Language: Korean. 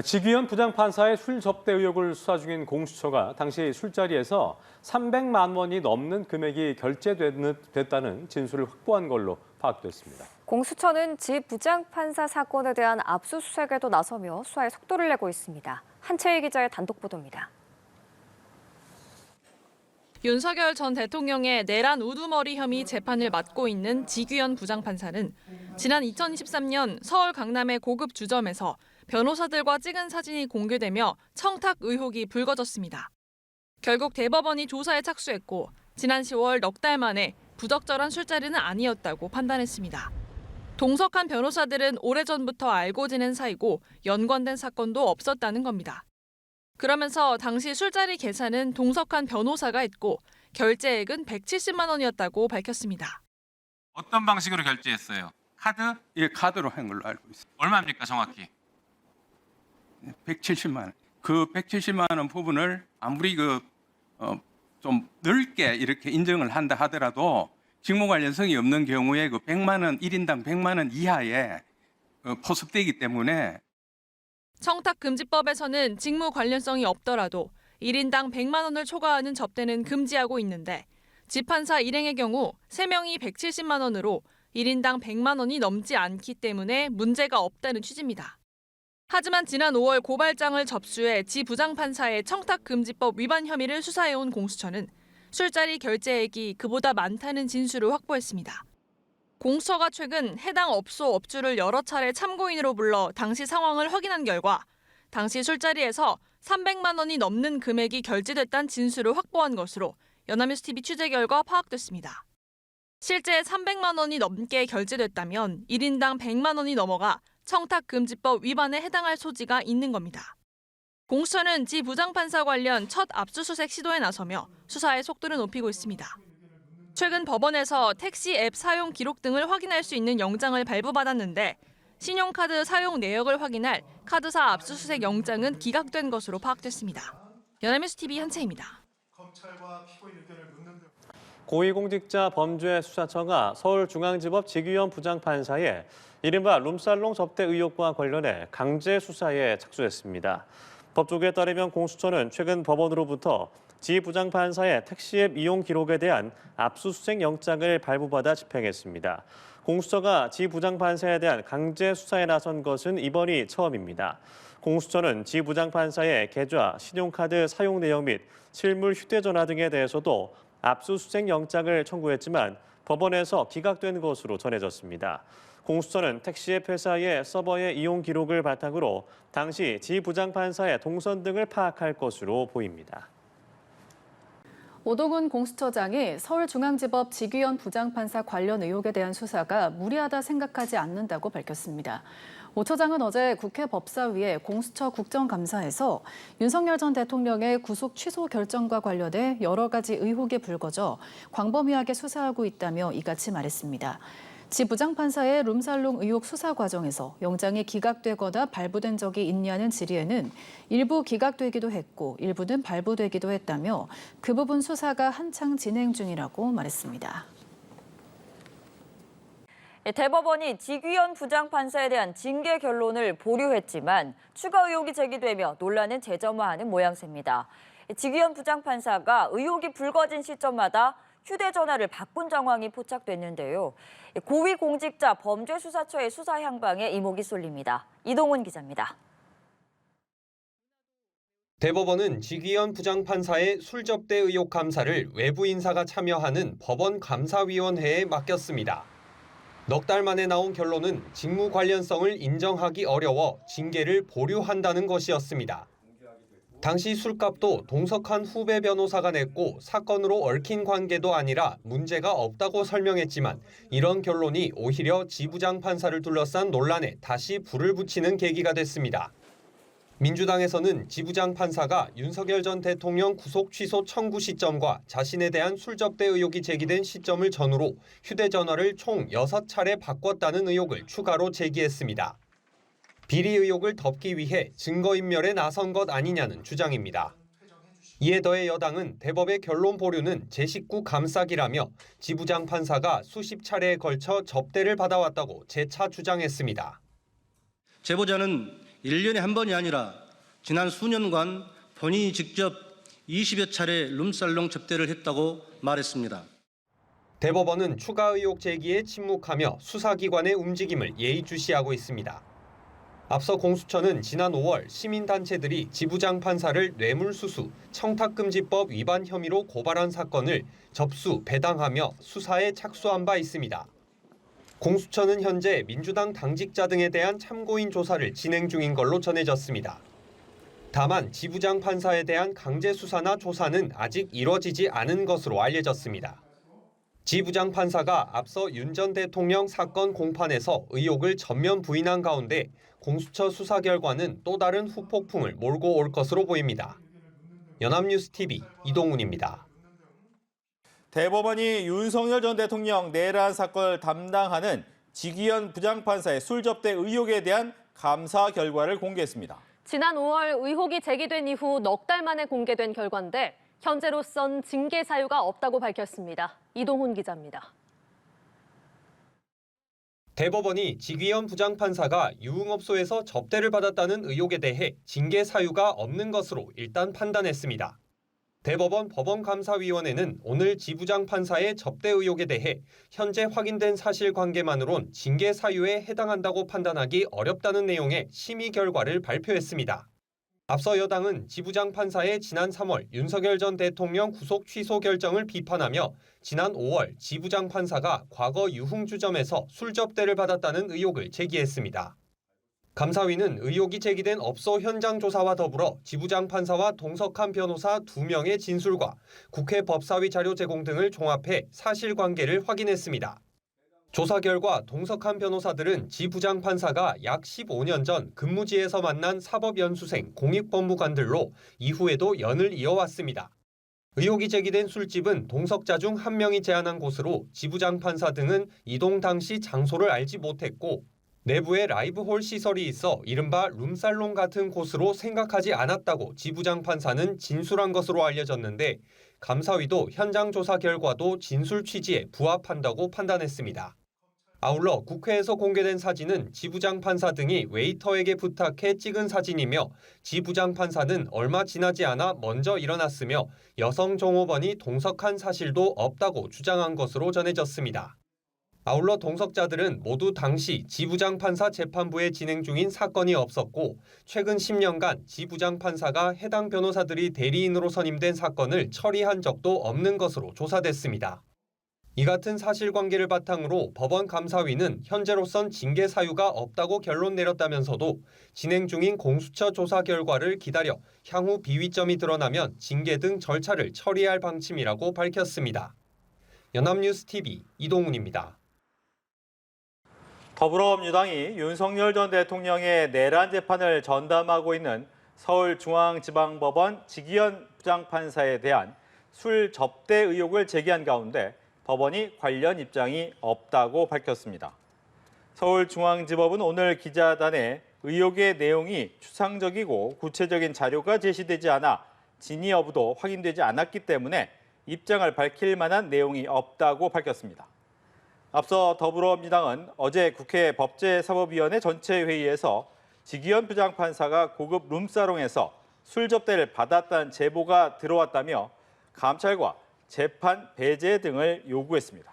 지귀현 부장판사의 술 접대 의혹을 수사 중인 공수처가 당시 술자리에서 300만 원이 넘는 금액이 결제됐다는 진술을 확보한 걸로 파악됐습니다. 공수처는 지 부장판사 사건에 대한 압수수색에도 나서며 수사에 속도를 내고 있습니다. 한채희 기자의 단독 보도입니다. 윤석열 전 대통령의 내란 우두머리 혐의 재판을 맡고 있는 지귀현 부장판사는 지난 2023년 서울 강남의 고급 주점에서 변호사들과 찍은 사진이 공개되며 청탁 의혹이 불거졌습니다. 결국 대법원이 조사에 착수했고 지난 10월 넉 달 만에 부적절한 술자리는 아니었다고 판단했습니다. 동석한 변호사들은 오래전부터 알고 지낸 사이고 연관된 사건도 없었다는 겁니다. 그러면서 당시 술자리 계산은 동석한 변호사가 했고 결제액은 170만 원이었다고 밝혔습니다. 어떤 방식으로 결제했어요? 카드? 예, 카드로 한 걸로 알고 있습니다. 얼마입니까 정확히? 170만 원. 그 170만 원 부분을 아무리 좀 넓게 이렇게 인정을 한다 하더라도 직무 관련성이 없는 경우에 그 100만 원 1인당 100만 원 이하에 포섭되기 때문에 청탁금지법에서는 직무 관련성이 없더라도 1인당 100만 원을 초과하는 접대는 금지하고 있는데 지판사 일행의 경우 3명이 170만 원으로 1인당 100만 원이 넘지 않기 때문에 문제가 없다는 취지입니다. 하지만 지난 5월 고발장을 접수해 지 부장판사의 청탁금지법 위반 혐의를 수사해온 공수처는 술자리 결제액이 그보다 많다는 진술을 확보했습니다. 공수처가 최근 해당 업소 업주를 여러 차례 참고인으로 불러 당시 상황을 확인한 결과 당시 술자리에서 300만 원이 넘는 금액이 결제됐다는 진술을 확보한 것으로 연합뉴스TV 취재 결과 파악됐습니다. 실제 300만 원이 넘게 결제됐다면 1인당 100만 원이 넘어가 청탁금지법 위반에 해당할 소지가 있는 겁니다. 공수처는 지 부장판사 관련 첫 압수수색 시도에 나서며 수사의 속도를 높이고 있습니다. 최근 법원에서 택시 앱 사용 기록 등을 확인할 수 있는 영장을 발부받았는데 신용카드 사용 내역을 확인할 카드사 압수수색 영장은 기각된 것으로 파악됐습니다. 연합뉴스TV 한채입니다. 고위공직자 범죄수사처가 서울중앙지법 지귀현 부장판사의 이른바 룸살롱 접대 의혹과 관련해 강제 수사에 착수했습니다. 법조계에 따르면 공수처는 최근 법원으로부터 지 부장판사의 택시앱 이용 기록에 대한 압수수색 영장을 발부받아 집행했습니다. 공수처가 지 부장판사에 대한 강제 수사에 나선 것은 이번이 처음입니다. 공수처는 지 부장판사의 계좌, 신용카드 사용 내역 및 실물 휴대전화 등에 대해서도 압수수색 영장을 청구했지만 법원에서 기각된 것으로 전해졌습니다. 공수처는 택시앱 회사의 서버의 이용 기록을 바탕으로 당시 지 부장판사의 동선 등을 파악할 것으로 보입니다. 오동훈 공수처장이 서울중앙지법 지귀현 부장판사 관련 의혹에 대한 수사가 무리하다 생각하지 않는다고 밝혔습니다. 오 처장은 어제 국회 법사위에 공수처 국정감사에서 윤석열 전 대통령의 구속 취소 결정과 관련해 여러 가지 의혹이 불거져 광범위하게 수사하고 있다며 이같이 말했습니다. 지 부장판사의 룸살롱 의혹 수사 과정에서 영장이 기각되거나 발부된 적이 있냐는 질의에는 일부 기각되기도 했고 일부는 발부되기도 했다며 그 부분 수사가 한창 진행 중이라고 말했습니다. 대법원이 지귀현 부장판사에 대한 징계 결론을 보류했지만 추가 의혹이 제기되며 논란은 재점화하는 모양새입니다. 지귀현 부장판사가 의혹이 불거진 시점마다 휴대전화를 바꾼 정황이 포착됐는데요. 고위공직자 범죄수사처의 수사 향방에 이목이 쏠립니다. 이동훈 기자입니다. 대법원은 지귀현 부장판사의 술접대 의혹 감사를 외부 인사가 참여하는 법원감사위원회에 맡겼습니다. 넉 달 만에 나온 결론은 직무 관련성을 인정하기 어려워 징계를 보류한다는 것이었습니다. 당시 술값도 동석한 후배 변호사가 냈고 사건으로 얽힌 관계도 아니라 문제가 없다고 설명했지만 이런 결론이 오히려 지 부장판사를 둘러싼 논란에 다시 불을 붙이는 계기가 됐습니다. 민주당에서는 지 부장판사가 윤석열 전 대통령 구속 취소 청구 시점과 자신에 대한 술접대 의혹이 제기된 시점을 전후로 휴대전화를 총 6차례 바꿨다는 의혹을 추가로 제기했습니다. 비리 의혹을 덮기 위해 증거인멸에 나선 것 아니냐는 주장입니다. 이에 더해 여당은 대법의 결론 보류는 제19 감싸기라며 지 부장판사가 수십 차례에 걸쳐 접대를 받아왔다고 재차 주장했습니다. 제보자는 1년에 한 번이 아니라 지난 수년간 본인이 직접 20여 차례 룸살롱 접대를 했다고 말했습니다. 대법원은 추가 의혹 제기에 침묵하며 수사기관의 움직임을 예의주시하고 있습니다. 앞서 공수처는 지난 5월 시민단체들이 지부장 판사를 뇌물수수, 청탁금지법 위반 혐의로 고발한 사건을 접수, 배당하며 수사에 착수한 바 있습니다. 공수처는 현재 민주당 당직자 등에 대한 참고인 조사를 진행 중인 걸로 전해졌습니다. 다만 지부장 판사에 대한 강제 수사나 조사는 아직 이뤄지지 않은 것으로 알려졌습니다. 지부장 판사가 앞서 윤 전 대통령 사건 공판에서 의혹을 전면 부인한 가운데 공수처 수사 결과는 또 다른 후폭풍을 몰고 올 것으로 보입니다. 연합뉴스TV 이동훈입니다. 대법원이 윤석열 전 대통령 내란 사건을 담당하는 지기현 부장판사의 술 접대 의혹에 대한 감사 결과를 공개했습니다. 지난 5월 의혹이 제기된 이후 넉 달 만에 공개된 결과인데 현재로선 징계 사유가 없다고 밝혔습니다. 이동훈 기자입니다. 대법원이 지기현 부장판사가 유흥업소에서 접대를 받았다는 의혹에 대해 징계 사유가 없는 것으로 일단 판단했습니다. 대법원 법원감사위원회는 오늘 지 부장판사의 접대 의혹에 대해 현재 확인된 사실관계만으론 징계 사유에 해당한다고 판단하기 어렵다는 내용의 심의 결과를 발표했습니다. 앞서 여당은 지 부장판사의 지난 3월 윤석열 전 대통령 구속 취소 결정을 비판하며 지난 5월 지 부장판사가 과거 유흥주점에서 술 접대를 받았다는 의혹을 제기했습니다. 감사위는 의혹이 제기된 업소 현장 조사와 더불어 지 부장판사와 동석한 변호사 2명의 진술과 국회 법사위 자료 제공 등을 종합해 사실관계를 확인했습니다. 조사 결과 동석한 변호사들은 지 부장판사가 약 15년 전 근무지에서 만난 사법연수생 공익법무관들로 이후에도 연을 이어왔습니다. 의혹이 제기된 술집은 동석자 중 한 명이 제안한 곳으로 지 부장판사 등은 이동 당시 장소를 알지 못했고 내부에 라이브홀 시설이 있어 이른바 룸살롱 같은 곳으로 생각하지 않았다고 지 부장판사는 진술한 것으로 알려졌는데 감사위도 현장 조사 결과도 진술 취지에 부합한다고 판단했습니다. 아울러 국회에서 공개된 사진은 지 부장판사 등이 웨이터에게 부탁해 찍은 사진이며 지 부장판사는 얼마 지나지 않아 먼저 일어났으며 여성 종업원이 동석한 사실도 없다고 주장한 것으로 전해졌습니다. 아울러 동석자들은 모두 당시 지 부장판사 재판부에 진행 중인 사건이 없었고 최근 10년간 지 부장판사가 해당 변호사들이 대리인으로 선임된 사건을 처리한 적도 없는 것으로 조사됐습니다. 이 같은 사실관계를 바탕으로 법원 감사위는 현재로선 징계 사유가 없다고 결론 내렸다면서도 진행 중인 공수처 조사 결과를 기다려 향후 비위점이 드러나면 징계 등 절차를 처리할 방침이라고 밝혔습니다. 연합뉴스TV 이동훈입니다. 더불어민주당이 윤석열 전 대통령의 내란 재판을 전담하고 있는 서울중앙지방법원 지기현 부장판사에 대한 술 접대 의혹을 제기한 가운데 법원이 관련 입장이 없다고 밝혔습니다. 서울중앙지법은 오늘 기자단에 의혹의 내용이 추상적이고 구체적인 자료가 제시되지 않아 진위 여부도 확인되지 않았기 때문에 입장을 밝힐 만한 내용이 없다고 밝혔습니다. 앞서 더불어민주당은 어제 국회 법제사법위원회 전체 회의에서 지기현 부장판사가 고급 룸사롱에서 술 접대를 받았다는 제보가 들어왔다며 감찰과 재판 배제 등을 요구했습니다.